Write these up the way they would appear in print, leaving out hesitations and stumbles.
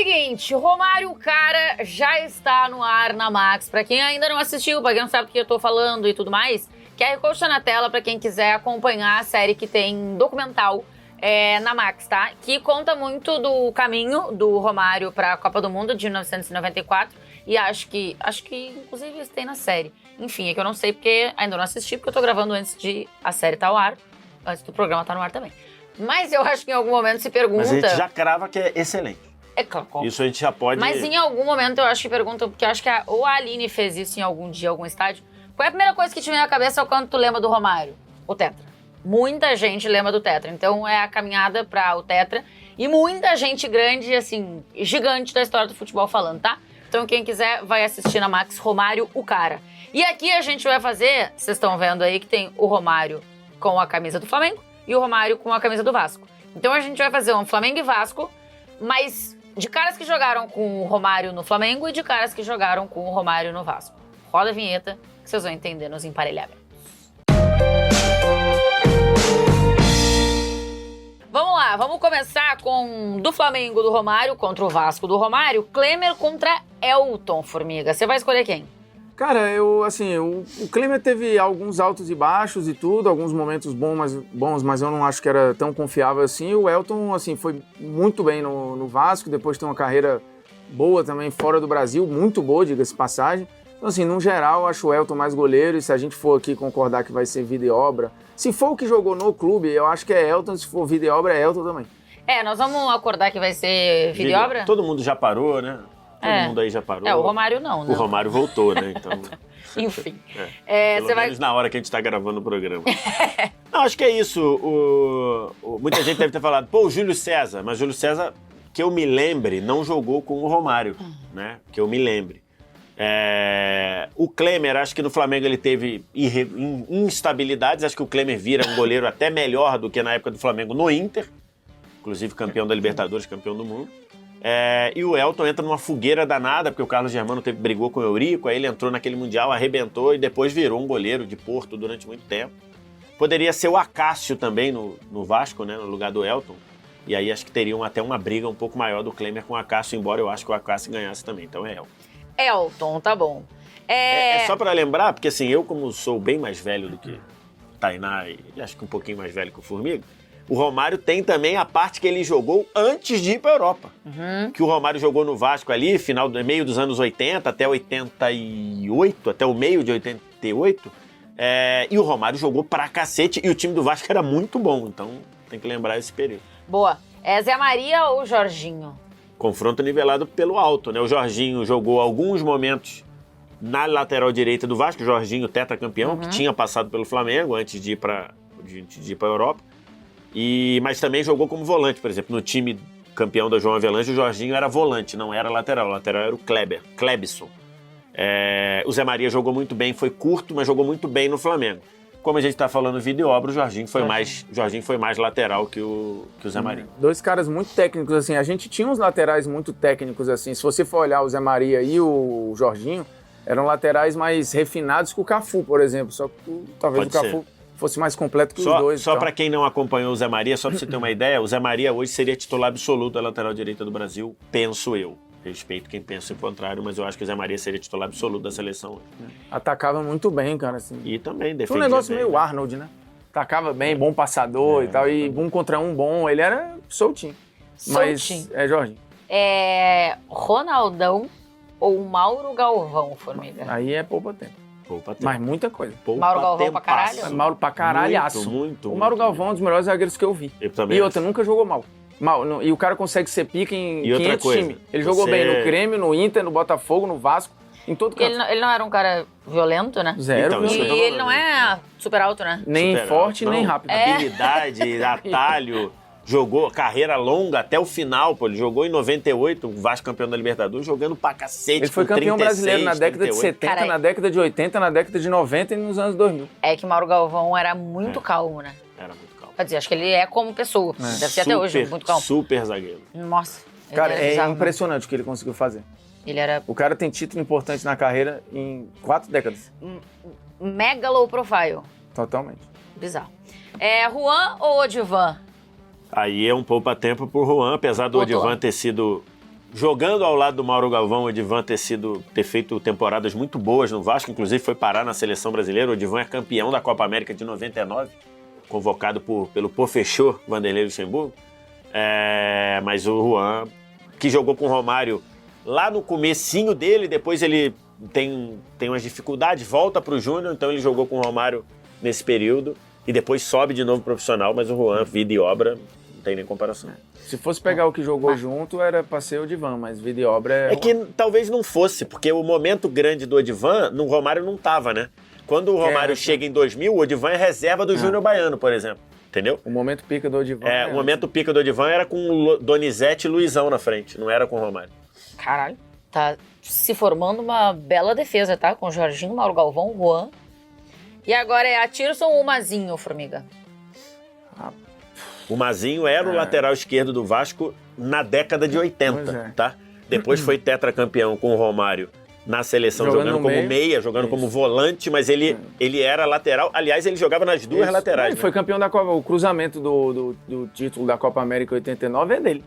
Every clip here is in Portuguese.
Seguinte, Romário Cara já está no ar na Max. Pra quem ainda não assistiu, pra quem não sabe do que eu tô falando e tudo mais, QR Code tá na tela pra quem quiser acompanhar a série que tem documental na Max, tá? Que conta muito do caminho do Romário pra Copa do Mundo de 1994. E acho que inclusive isso tem na série. Enfim, é que eu não sei porque ainda não assisti, porque eu tô gravando antes de a série tá ao ar, antes do programa tá no ar também. Mas eu acho que em algum momento se pergunta... Mas a gente já crava que é excelente. É claro. Isso a gente já pode... Mas em algum momento eu acho que perguntam, porque eu acho que ou a Aline fez isso em algum dia, algum estádio. Qual é a primeira coisa que te vem na cabeça quando tu lembra do Romário? O Tetra. Muita gente lembra do Tetra. Então é a caminhada para o Tetra. E muita gente grande, assim, gigante da história do futebol falando, tá? Então quem quiser vai assistir na Max Romário, o cara. E aqui a gente vai fazer, vocês estão vendo aí que tem o Romário com a camisa do Flamengo e o Romário com a camisa do Vasco. Então a gente vai fazer um Flamengo e Vasco, mas de caras que jogaram com o Romário no Flamengo e de caras que jogaram com o Romário no Vasco. Roda a vinheta que vocês vão entender nos emparelhamentos. Vamos lá, vamos começar com do Flamengo do Romário contra o Vasco do Romário, Klemer contra Elton, Formiga. Você vai escolher quem? Cara, o Klemer teve alguns altos e baixos e tudo, alguns momentos bons, mas eu não acho que era tão confiável assim. O Elton, assim, foi muito bem no Vasco, depois tem uma carreira boa também fora do Brasil, muito boa, diga-se passagem. Então, assim, no geral, eu acho o Elton mais goleiro, e se a gente for aqui concordar que vai ser vida e obra, se for o que jogou no clube, eu acho que é Elton, se for vida e obra, é Elton também. Nós vamos acordar que vai ser vida e obra? Todo mundo já parou, né? Todo mundo aí já parou. O Romário não, né? O Romário voltou, né? Então... Enfim. Pelo menos na hora que a gente tá gravando o programa. Não, acho que é isso. Muita gente deve ter falado, pô, o Júlio César. Mas Júlio César, que eu me lembre, não jogou com o Romário, né? Que eu me lembre. O Klemer, acho que no Flamengo ele teve instabilidades. Acho que o Klemer vira um goleiro até melhor do que na época do Flamengo no Inter. Inclusive campeão da Libertadores, campeão do mundo. E o Elton entra numa fogueira danada, porque o Carlos Germano brigou com o Eurico, aí ele entrou naquele Mundial, arrebentou e depois virou um goleiro de Porto durante muito tempo. Poderia ser o Acácio também no Vasco, né, no lugar do Elton. E aí acho que teriam até uma briga um pouco maior do Klemer com o Acácio, embora eu acho que o Acácio ganhasse também. Então é Elton. Elton, tá bom. É só pra lembrar, porque assim, eu como sou bem mais velho do que Tainá e acho que um pouquinho mais velho que o Formiga, o Romário tem também a parte que ele jogou antes de ir pra Europa. Que o Romário jogou no Vasco ali, meio dos anos 80 até 88, até o meio de 88. E o Romário jogou pra cacete e o time do Vasco era muito bom. Então tem que lembrar esse período. Boa. Zé Maria ou Jorginho? Confronto nivelado pelo alto, né? O Jorginho jogou alguns momentos na lateral direita do Vasco. O Jorginho, tetracampeão, que tinha passado pelo Flamengo antes de ir pra Europa. Mas também jogou como volante, por exemplo, no time campeão da João Avelange, o Jorginho era volante, não era lateral. O lateral era o Klebson. O Zé Maria jogou muito bem, foi curto, mas jogou muito bem no Flamengo. Como a gente está falando vida e obra, o Jorginho foi mais lateral que o Zé Maria. Dois caras muito técnicos, assim. A gente tinha uns laterais muito técnicos, assim. Se você for olhar o Zé Maria e o Jorginho, eram laterais mais refinados que o Cafu, por exemplo. Só que talvez Pode o Cafu fosse mais completo que os dois. Só para quem não acompanhou o Zé Maria, só para você ter uma ideia, o Zé Maria hoje seria titular absoluto da lateral direita do Brasil, penso eu. Respeito quem pensa o contrário, mas eu acho que o Zé Maria seria titular absoluto da seleção hoje. Atacava muito bem, cara, assim. E também defendia Foi um negócio bem, meio Arnold, né? Atacava bem, bom passador e tal, e um contra um bom. Ele era soltinho. Mas, Jorginho. Ronaldão ou Mauro Galvão, Formiga? Aí é poupa tempo. Mas muita coisa. Mauro Galvão pra caralho? Mauro pra caralhaço. Muito. O Mauro Galvão é um dos melhores zagueiros que eu vi. Eu também. E outra, nunca jogou mal. E o cara consegue ser pica em 500 times. Ele jogou bem no Grêmio, no Inter, no Botafogo, no Vasco, em todo canto. Ele não era um cara violento, né? Zero. E ele não é super alto, né? Nem super forte, alto, nem rápido. Habilidade, atalho. Jogou carreira longa até o final, pô. Ele jogou em 98, o Vasco campeão da Libertadores, jogando pra cacete. Ele foi campeão 36, brasileiro na década 38. de 70, na década de 80, na década de 90 e nos anos 2000. É que Mauro Galvão era muito calmo, né? Era muito calmo. Quer dizer, acho que ele é como pessoa. Deve ser até hoje muito calmo. Super zagueiro. Nossa. Cara, é impressionante o que ele conseguiu fazer. Ele era... O cara tem título importante na carreira em 4 décadas. Mega low profile. Totalmente. Bizarro. Juan ou Odivan? Aí é um poupa-tempo pro Juan, apesar do Odivan ter sido jogando ao lado do Mauro Galvão, o Edivan ter feito temporadas muito boas no Vasco, inclusive foi parar na seleção brasileira. O Edivan é campeão da Copa América de 99, convocado pelo Pofechô, Vanderlei Luxemburgo. Mas o Juan, que jogou com o Romário lá no comecinho dele, depois ele tem umas dificuldades, volta para o Júnior, então ele jogou com o Romário nesse período e depois sobe de novo profissional, mas o Juan, vida e obra, não tem nem comparação. Se fosse pegar o que jogou junto, era pra ser o Edivan, mas vida e obra é... É que talvez não fosse, porque o momento grande do Edivan, no Romário não tava, né? Quando o Romário chega em 2000, o Edivan é reserva do Júnior Baiano, por exemplo. Entendeu? O momento pica do Edivan. O momento pica do Edivan era com o Donizete e Luizão na frente, não era com o Romário. Caralho. Tá se formando uma bela defesa, tá? Com o Jorginho, Mauro Galvão, Juan. E agora é a Tirson ou o Mazinho, Formiga? O Mazinho era o lateral esquerdo do Vasco na década de 80, tá? Depois foi tetracampeão com o Romário na seleção, jogando como meia, jogando como volante, mas ele era lateral. Aliás, ele jogava nas duas laterais. Ele foi campeão da Copa. O cruzamento do título da Copa América 89 é dele.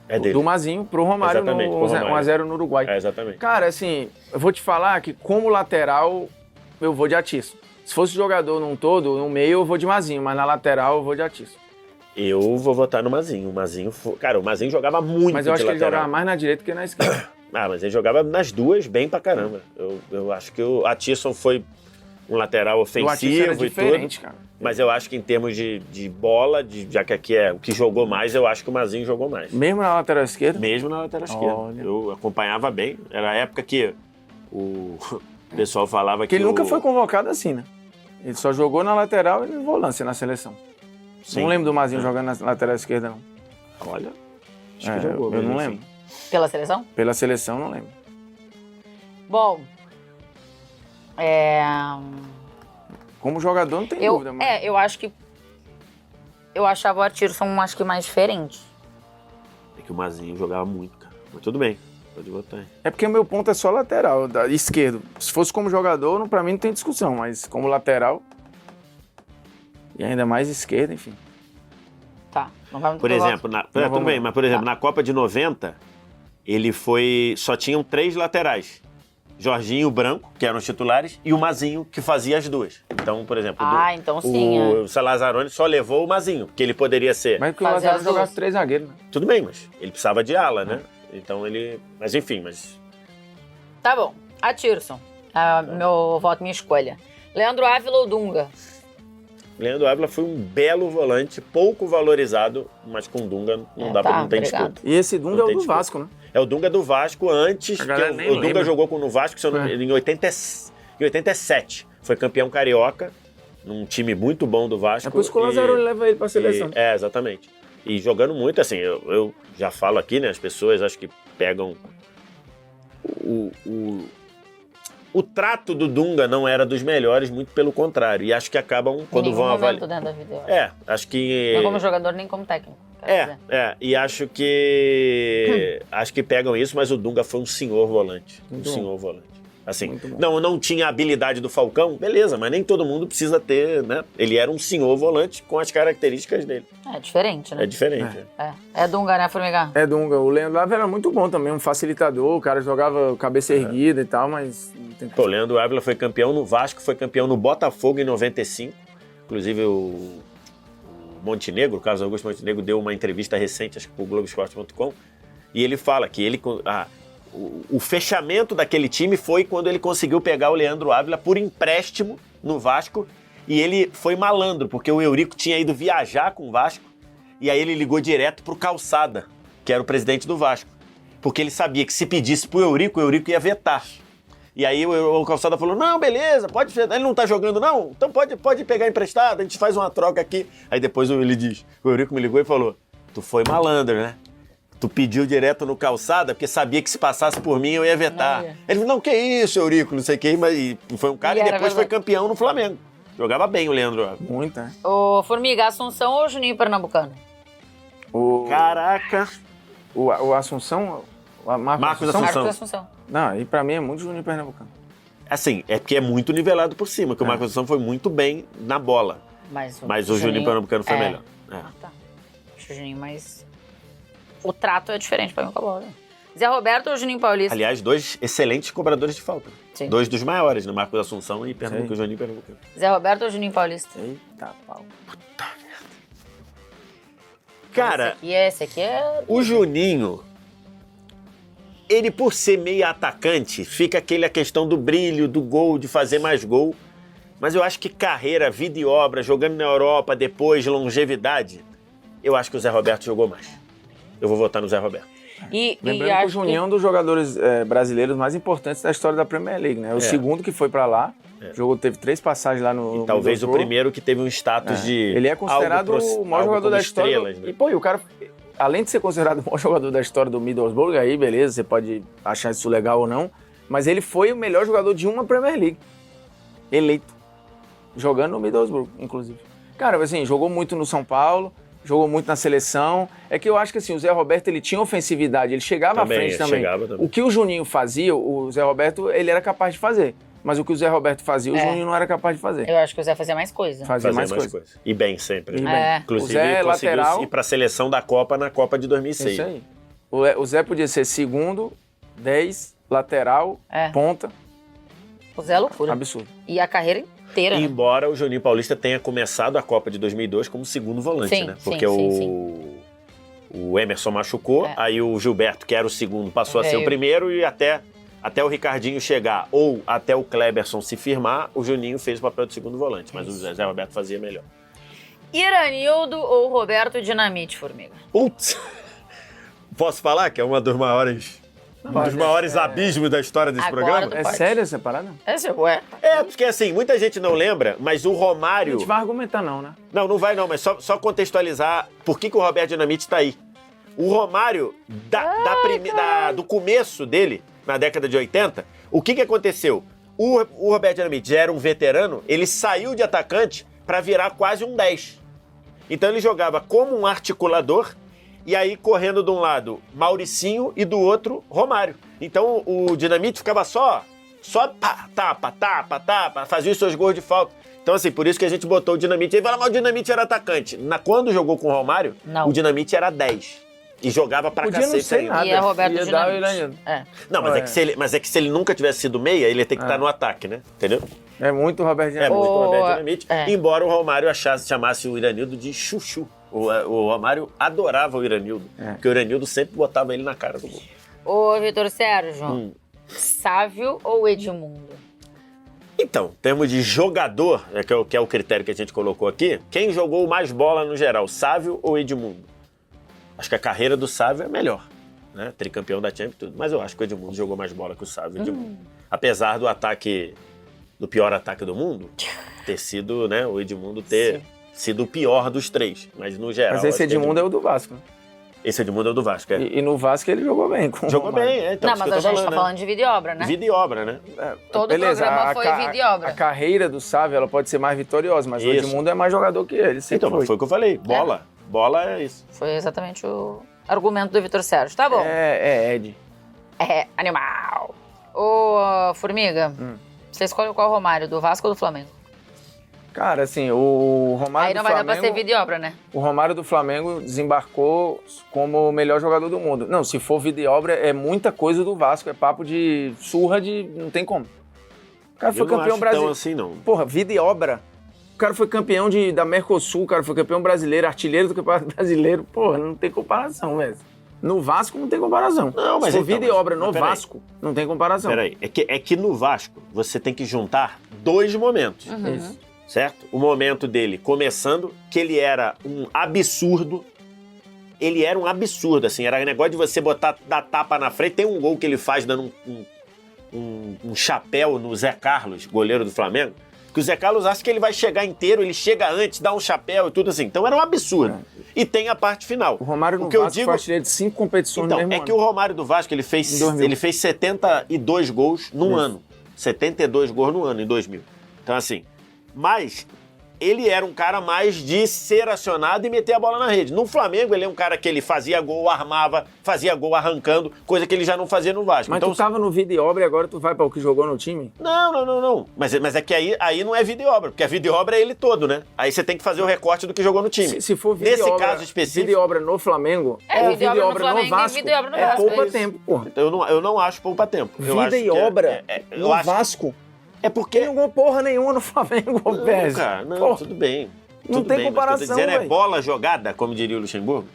É dele. Do Mazinho pro Romário, Exatamente, no 1x0 no Uruguai. Exatamente. Cara, assim, eu vou te falar que como lateral, eu vou de Atiço. Se fosse jogador num todo, no meio eu vou de Mazinho, mas na lateral eu vou de Atiço. Eu vou votar no Mazinho. Cara, o Mazinho jogava muito. Mas eu acho que lateral. ele jogava mais na direita que na esquerda. Mas ele jogava nas duas bem pra caramba. Eu acho que o Atiçon foi um lateral ofensivo e tudo. Cara. Mas eu acho que em termos de bola, já que aqui é o que jogou mais, eu acho que o Mazinho jogou mais. Mesmo na lateral esquerda? Mesmo na lateral esquerda. Olha. Eu acompanhava bem. Era a época que o pessoal falava que ele nunca foi convocado assim, né? Ele só jogou na lateral e no volância na seleção. Sim. Não lembro do Mazinho jogando na lateral esquerda, não. Olha, acho que jogou. Eu não lembro. Pela seleção? Pela seleção, não lembro. Bom, como jogador, não tem dúvida. Mas... eu acho que... Eu achava o Atiçon, acho que mais diferente. É que o Mazinho jogava muito, cara. Mas tudo bem, pode botar aí. É porque o meu ponto é só lateral, esquerdo. Se fosse como jogador, pra mim não tem discussão, mas como lateral... E ainda mais esquerda, enfim. Tá, não vai muito por exemplo, tudo bem, mas por exemplo, na Copa de 90, ele só tinham 3 laterais. Jorginho, o Branco, que eram os titulares, e o Mazinho, que fazia as duas. Então, por exemplo, então sim, o Salazaroni só levou o Mazinho, porque ele poderia ser... Mas porque o Salazaroni jogava 3 zagueiros, né? Tudo bem, mas ele precisava de ala, né? Então ele... Mas enfim, Tá bom, Atiçon. Meu voto, minha escolha. Leandro Ávila ou Dunga? Leandro Ávila foi um belo volante, pouco valorizado, mas com Dunga não tem disputa. E esse Dunga é o do Vasco, né? É o Dunga do Vasco antes, que o Dunga jogou no Vasco em 87. Foi campeão carioca, num time muito bom do Vasco. É por isso que o Lazaroni leva ele pra seleção. Exatamente. E jogando muito, assim, eu já falo aqui, né, as pessoas acho que pegam o trato do Dunga não era dos melhores, muito pelo contrário. E acho que acabam, quando vão avaliar... dentro da vida. Acho que... Não como jogador, nem como técnico. E acho que... Acho que pegam isso, mas o Dunga foi um senhor volante. Senhor volante. Assim, não tinha a habilidade do Falcão, beleza, mas nem todo mundo precisa ter, né? Ele era um senhor volante com as características dele. É diferente, né? É diferente. É Dunga, né, Formiga? É Dunga. O Leandro Ávila era muito bom também, um facilitador, o cara jogava cabeça erguida e tal, mas... O Leandro Ávila foi campeão no Vasco, foi campeão no Botafogo em 95. Inclusive o Montenegro, o Carlos Augusto Montenegro, deu uma entrevista recente, acho que pro Globoesporte.com, e ele fala que o fechamento daquele time foi quando ele conseguiu pegar o Leandro Ávila por empréstimo no Vasco, e ele foi malandro, porque o Eurico tinha ido viajar com o Vasco, e aí ele ligou direto pro Calçada, que era o presidente do Vasco, porque ele sabia que se pedisse pro Eurico, o Eurico ia vetar. E aí o Calçada falou, não, beleza, pode, ele não tá jogando não, então pode pegar emprestado, a gente faz uma troca aqui. Aí depois ele diz, o Eurico me ligou e falou, tu foi malandro, né? Tu pediu direto no Calçada, porque sabia que se passasse por mim eu ia vetar. Ele falou, não, que isso, Eurico, não sei o que, mas foi um cara e depois foi campeão no Flamengo. Jogava bem o Leandro. Muito, né? O Formiga, Assunção ou Juninho Pernambucano? Caraca. O Assunção... Marcos Assunção. Não, e pra mim é muito Juninho Pernambucano. Assim, é porque é muito nivelado por cima, que o Marcos Assunção foi muito bem na bola. Mas o Juninho Pernambucano foi melhor. Tá. Acho o Juninho mais... O trato é diferente pra mim com a bola. Zé Roberto ou Juninho Paulista? Aliás, 2 excelentes cobradores de falta. Sim. 2 dos maiores, né? Marcos Assunção e Pernambuco, Juninho Pernambuco. Zé Roberto ou Juninho Paulista? Eita, pau. Cara, Esse aqui é... o Juninho, ele por ser meio atacante, fica a questão do brilho, do gol, de fazer mais gol. Mas eu acho que carreira, vida e obra, jogando na Europa, depois, longevidade, eu acho que o Zé Roberto jogou mais. Eu vou votar no Zé Roberto. Lembrando que o Juninho é um dos jogadores brasileiros mais importantes da história da Premier League, né? O segundo que foi pra lá, teve 3 passagens lá no... E talvez o primeiro que teve um status de... Ele é considerado o maior jogador da história. Estrelas, né? E, pô, e o cara, além de ser considerado o maior jogador da história do Middlesbrough, aí, beleza, você pode achar isso legal ou não, mas ele foi o melhor jogador de uma Premier League. Eleito. Jogando no Middlesbrough, inclusive. Cara, assim, jogou muito no São Paulo, jogou muito na seleção. É que eu acho que assim, o Zé Roberto ele tinha ofensividade, ele chegava à frente também. O que o Juninho fazia, o Zé Roberto, ele era capaz de fazer. Mas o que o Zé Roberto fazia, o Juninho não era capaz de fazer. Eu acho que o Zé fazia mais coisa. Fazia mais coisa. E bem sempre. E bem. Inclusive, o Zé, conseguiu lateral, ir para a seleção da Copa na Copa de 2006. Isso aí. O Zé podia ser segundo, 10, lateral, ponta. O Zé é loucura. Absurdo. E a carreira inteira. Embora o Juninho Paulista tenha começado a Copa de 2002 como segundo volante, sim, né? Sim, Porque o Emerson machucou, aí o Gilberto, que era o segundo, passou a ser o primeiro e até o Ricardinho chegar ou até o Kleberson se firmar, o Juninho fez o papel de segundo volante, mas o Zé Roberto fazia melhor. Iranildo ou Roberto Dinamite, Formiga? Putz! Posso falar que é uma dos maiores... Um dos maiores abismos da história desse programa? É sério essa parada? Porque assim, muita gente não lembra, mas o Romário... A gente vai argumentar não, né? Não vai não, mas só contextualizar por que o Roberto Dinamite tá aí. O Romário, do começo dele, na década de 80, o que aconteceu? O Roberto Dinamite já era um veterano, ele saiu de atacante para virar quase um 10. Então ele jogava como um articulador, e aí correndo de um lado Mauricinho e do outro Romário. Então o Dinamite ficava só tapa, fazia os seus gols de falta. Então assim, por isso que a gente botou o Dinamite. Aí fala, mas o Dinamite era atacante. Quando jogou com o Romário, o Dinamite era 10. E jogava pra cacete ainda. Nada. E é Roberto Dinamite. Não, mas é que se ele nunca tivesse sido meia, ele ia ter que estar no ataque, né? Entendeu? É muito Roberto Dinamite. É muito Roberto Dinamite. Embora o Romário chamasse o Iranildo de chuchu. O Romário adorava o Iranildo, porque o Iranildo sempre botava ele na cara do gol. Ô, Vitor Sérgio, Sávio ou Edmundo? Então, em termos de jogador, que é o critério que a gente colocou aqui, quem jogou mais bola no geral, Sávio ou Edmundo? Acho que a carreira do Sávio é melhor, né? Tricampeão da Champions e tudo, mas eu acho que o Edmundo jogou mais bola que o Sávio. Edmundo. Apesar do pior ataque do mundo, ter sido, né, o Edmundo ter sido o pior dos 3, mas no geral... Mas esse Edmundo é o do Vasco, né? Esse Edmundo é o do Vasco, E no Vasco ele jogou bem. Jogou bem, então. Não, mas a gente tá falando de vida e obra, né? Vida e obra, né? Todo o programa foi vida e obra. A carreira do Sávio, ela pode ser mais vitoriosa, mas o Edmundo é mais jogador que ele, sempre foi o que eu falei, bola. Bola é isso. Foi exatamente o argumento do Vitor Sérgio, tá bom? Ed. É, animal. Ô, Formiga, você escolhe qual Romário, do Vasco ou do Flamengo? Cara, assim, o Romário do Flamengo... Aí não vai dar pra ser vida e obra, né? O Romário do Flamengo desembarcou como o melhor jogador do mundo. Não, se for vida e obra, é muita coisa do Vasco. É papo de surra de... Não tem como. O cara foi campeão brasileiro. Não assim, não. Porra, vida e obra. O cara foi campeão da Mercosul, o cara foi campeão brasileiro, artilheiro do campeonato brasileiro. Porra, não tem comparação, velho. No Vasco não tem comparação. Não, mas se for vida e obra no Vasco, não tem comparação. Peraí, é que no Vasco você tem que juntar 2 momentos. Isso. Certo? O momento dele começando, que ele era um absurdo. Ele era um absurdo, assim. Era negócio de você dar tapa na frente. Tem um gol que ele faz dando um chapéu no Zé Carlos, goleiro do Flamengo. Que o Zé Carlos acha que ele vai chegar inteiro, ele chega antes, dá um chapéu e tudo assim. Então era um absurdo. E tem a parte final. O Romário no Vasco foi artilheiro de 5 competições no mesmo ano. Que o Romário do Vasco, ele fez 72 gols num ano. 72 gols no ano, em 2000. Então assim... Mas ele era um cara mais de ser acionado e meter a bola na rede. No Flamengo, ele é um cara que ele fazia gol, armava, fazia gol arrancando, coisa que ele já não fazia no Vasco. Mas então, tu tava no vida e obra e agora tu vai para o que jogou no time? Não. Mas é que aí não é vida e obra, porque a vida e obra é ele todo, né? Aí você tem que fazer o recorte do que jogou no time. Se for vida Nesse e obra, caso específico... vida e obra no Flamengo, vida e obra no Flamengo e vida e obra no Vasco, poupa é isso. tempo, porra. Eu não acho poupa-tempo. Eu Vida acho e que obra eu no acho que- Vasco. É porque... Não jogou porra nenhuma no Flamengo, Não, velho. cara, não, Porra. tudo bem. Não Tudo tem bem, mas comparação, o que eu tô dizendo é velho. bola jogada, como diria o Luxemburgo.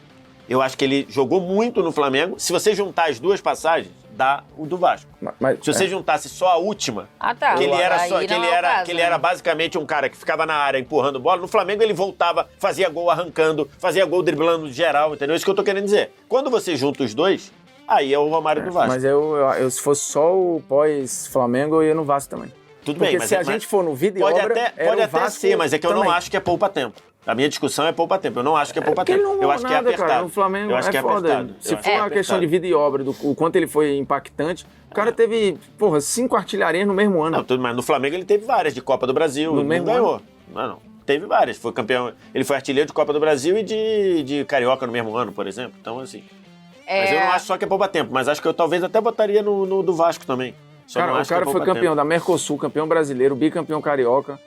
Eu acho que ele jogou muito no Flamengo. Se você juntar as duas passagens, dá o do Vasco. Mas, Se você juntasse só a última, Ah, tá. que ele era Aí só, que não ele é o era, caso, que ele né? era basicamente um cara que ficava na área empurrando bola. No Flamengo ele voltava, fazia gol arrancando, fazia gol driblando de geral, entendeu? Isso que eu tô querendo dizer. Quando você junta os dois, aí é o Romário do Vasco. Mas eu se fosse só o pós-Flamengo, eu ia no Vasco também. Tudo Porque bem, mas se a gente for no vida e pode obra, até, era pode o até Vasco ser, mas é que eu não também. acho que é poupa-tempo. A minha discussão é poupa-tempo. Eu não acho que é Porque poupa-tempo. ele não Eu ganhou acho que é nada, apertado. cara. No Flamengo eu acho que é foda. apertado. Se Eu acho for que é uma questão de apertado. vida e obra, o quanto ele foi impactante, o cara teve, porra, 5 artilharias no mesmo ano. Não, tudo, mas no Flamengo ele teve várias de Copa do Brasil. No Não mesmo ganhou. Não. Teve várias. Foi campeão. Ele foi artilheiro de Copa do Brasil e de Carioca no mesmo ano, por exemplo. Então, assim. Mas eu não acho só que é poupa-tempo, mas acho que eu talvez até botaria no do Vasco também. Só não Cara, o acho que cara é foi poupa-tempo. campeão da Mercosul, campeão brasileiro, bicampeão carioca,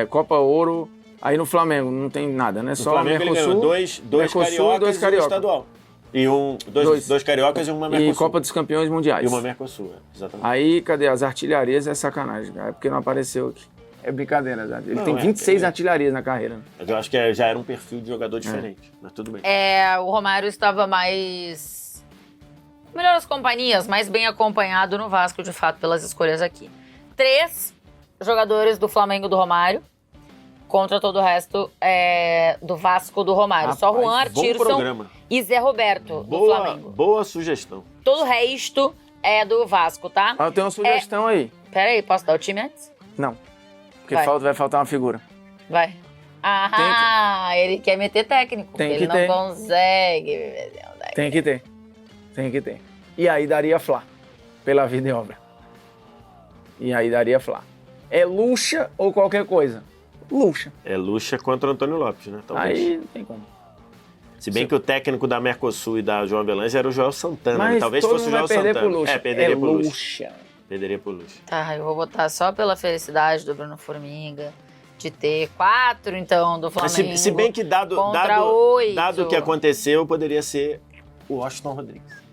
Copa Ouro. Aí no Flamengo não tem nada, né? No Só Flamengo ele Mercosul, ganhou dois Mercosul cariocas e dois e um carioca. estadual. E Dois. dois cariocas e uma Mercosul. E Copa dos Campeões Mundiais. E uma Mercosul, exatamente. Aí, cadê? As artilharias é sacanagem, cara. É porque não apareceu aqui. É brincadeira, Zé. Ele Não, tem é, 26 é. artilharias na carreira. Mas eu acho que já era um perfil de jogador diferente. Mas tudo bem. O Romário estava mais... melhores companhias, mais bem acompanhado no Vasco, de fato, pelas escolhas aqui. 3 jogadores do Flamengo do Romário contra todo o resto do Vasco do Romário. Rapaz, Só Juan bom Artirson programa. e Zé Roberto do Flamengo. Boa sugestão. Todo o resto é do Vasco, tá? Ah, eu tenho uma sugestão aí. Pera aí, posso dar o time antes? Não. Porque Vai. vai faltar uma figura. Vai. Ele quer meter técnico. Tem porque que ele ter. não consegue. Tem que ter. Tem que ter. E aí daria Flá. Pela vida e obra. E aí daria Flá. É Lucha ou qualquer coisa? Lucha. É Lucha contra o Antônio Lopes, né? Talvez. Aí não tem como. Se bem que o técnico da Mercosul e da João Avelange era o Joel Santana. Mas né? Talvez todo fosse o mundo Joel vai perder Santana. pro Lucha. Perderia pro Lucha. Lucha. Perderia pro Lucha. Tá, eu vou botar só pela felicidade do Bruno Formiga de ter 4, então, do Mas Flamengo. se bem que dado contra 8. o que aconteceu, poderia ser o Washington Rodrigues.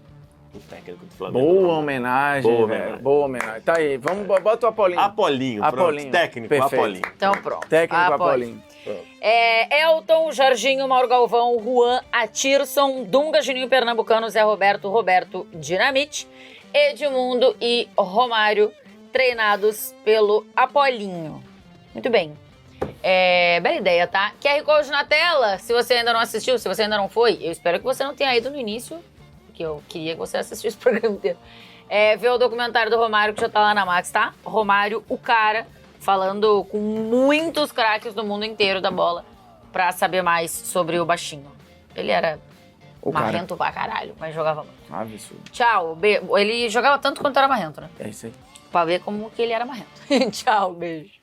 O técnico do Flamengo. Boa homenagem, Boa velho. homenagem. Boa homenagem. Tá aí, bota o Apolinho. Apolinho, pronto. Apolinho. Técnico, Perfeito. Apolinho. Então, pronto. Técnico Pode. Apolinho. Elton, Jorginho, Mauro Galvão, Juan, Atirson, Dunga, Juninho Pernambucano, Zé Roberto, Roberto Dinamite, Edmundo e Romário, treinados pelo Apolinho. Muito bem. Bela ideia, tá? QR Code na tela, se você ainda não assistiu, se você ainda não foi, eu espero que você não tenha ido no início, porque eu queria que você assistisse o programa inteiro. Ver o documentário do Romário, que já tá lá na Max, tá? Romário, o cara, falando com muitos craques do mundo inteiro da bola, pra saber mais sobre o baixinho. Ele era O cara. marrento pra caralho, mas jogava muito. Absurdo. Tchau. Ele jogava tanto quanto era marrento, né? É isso aí. Pra ver como que ele era marrento. Tchau, beijo.